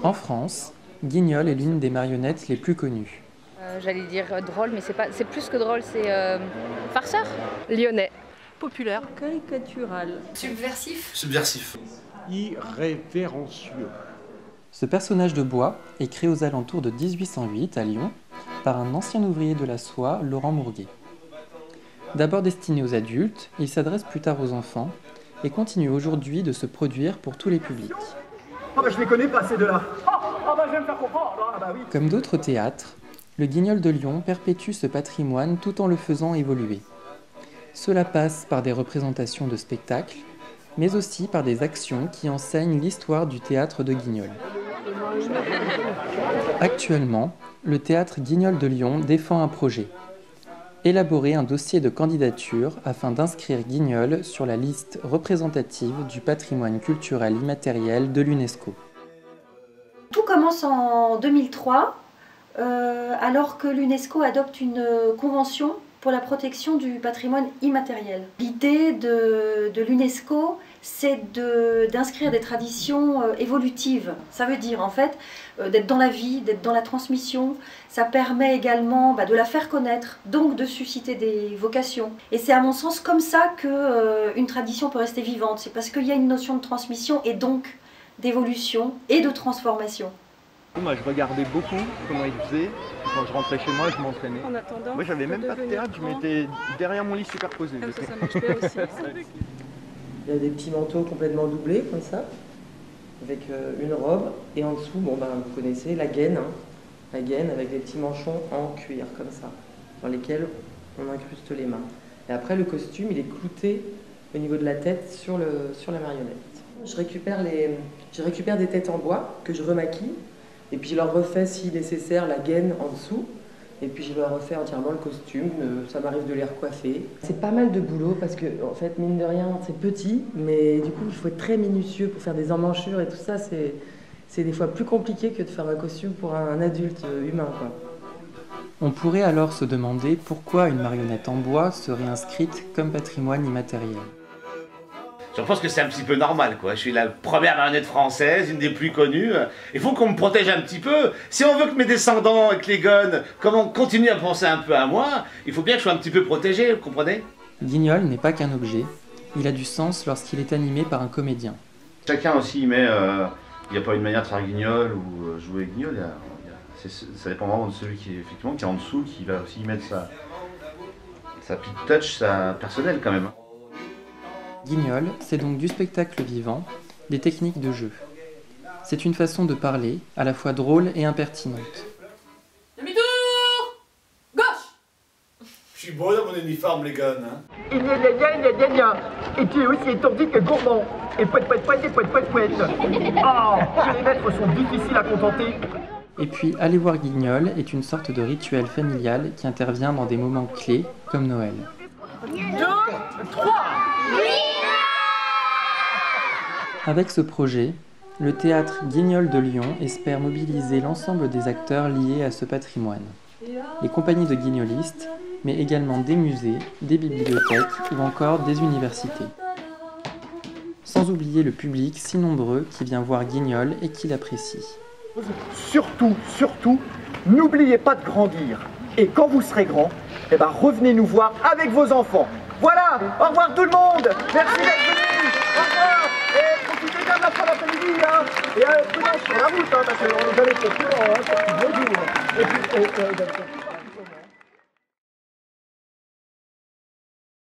En France, Guignol est l'une des marionnettes les plus connues. J'allais dire drôle, mais c'est plus que drôle, c'est farceur. Lyonnais. Populaire. Caricatural. Subversif. Subversif. Irrévérencieux. Ce personnage de bois est créé aux alentours de 1808 à Lyon par un ancien ouvrier de la soie, Laurent Mourguet. D'abord destiné aux adultes, il s'adresse plus tard aux enfants et continue aujourd'hui de se produire pour tous les publics. Ah bah je les connais pas ces deux-là. Ah bah je vais me faire comprendre. Ah bah oui. Comme d'autres théâtres, le Guignol de Lyon perpétue ce patrimoine tout en le faisant évoluer. Cela passe par des représentations de spectacles, mais aussi par des actions qui enseignent l'histoire du théâtre de Guignol. Actuellement, le théâtre Guignol de Lyon défend un projet. Élaborer un dossier de candidature afin d'inscrire Guignol sur la liste représentative du patrimoine culturel immatériel de l'UNESCO. Tout commence en 2003, alors que l'UNESCO adopte une convention pour la protection du patrimoine immatériel. L'idée de l'UNESCO, c'est d'inscrire des traditions évolutives. Ça veut dire en fait d'être dans la vie, d'être dans la transmission. Ça permet également de la faire connaître, donc de susciter des vocations. Et c'est à mon sens comme ça qu'une tradition peut rester vivante. C'est parce qu'il y a une notion de transmission et donc d'évolution et de transformation. Moi, je regardais beaucoup comment ils faisaient. Quand je rentrais chez moi, je m'entraînais. En attendant. Moi, j'avais même pas de théâtre, je m'étais derrière mon lit superposé. Comme ça marche bien aussi. Il y a des petits manteaux complètement doublés, comme ça, avec une robe. Et en dessous, vous connaissez la gaine. La gaine avec des petits manchons en cuir, comme ça, dans lesquels on incruste les mains. Et après, le costume, il est clouté au niveau de la tête sur la marionnette. Je récupère des têtes en bois que je remaquille. Et puis je leur refais, si nécessaire, la gaine en dessous. Et puis je leur refais entièrement le costume. Ça m'arrive de les recoiffer. C'est pas mal de boulot parce que, en fait, mine de rien, c'est petit. Mais du coup, il faut être très minutieux pour faire des emmanchures et tout ça. C'est des fois plus compliqué que de faire un costume pour un adulte humain, quoi. On pourrait alors se demander pourquoi une marionnette en bois serait inscrite comme patrimoine immatériel. Je pense que c'est un petit peu normal, quoi. Je suis la première marionnette française, une des plus connues. Il faut qu'on me protège un petit peu. Si on veut que mes descendants et que les gones continuent à penser un peu à moi, il faut bien que je sois un petit peu protégé, vous comprenez? Guignol n'est pas qu'un objet. Il a du sens lorsqu'il est animé par un comédien. Chacun aussi y met... Il n'y a pas une manière de faire Guignol ou jouer Guignol. Ça dépend vraiment de celui qui est en dessous, qui va aussi y mettre sa petite touch, sa personnelle quand même. Guignol, c'est donc du spectacle vivant, des techniques de jeu. C'est une façon de parler, à la fois drôle et impertinente. Demi-tour gauche. Je suis beau dans mon uniforme, les gones. Il y a. Et tu es aussi étourdi que gourmand. Et poète, et poète. Oh, les maîtres sont difficiles à contenter. Et puis, aller voir Guignol est une sorte de rituel familial qui intervient dans des moments clés, comme Noël. 2, 3. Avec ce projet, le théâtre Guignol de Lyon espère mobiliser l'ensemble des acteurs liés à ce patrimoine. Les compagnies de guignolistes, mais également des musées, des bibliothèques ou encore des universités. Sans oublier le public si nombreux qui vient voir Guignol et qui l'apprécie. Surtout, n'oubliez pas de grandir. Et quand vous serez grand, revenez nous voir avec vos enfants. Voilà, au revoir tout le monde. Merci d'être venus. Au revoir. Et profitez bien de la fin d'après-midi. Et prudence sur la route, parce qu'on va aller pour tout. Et puis,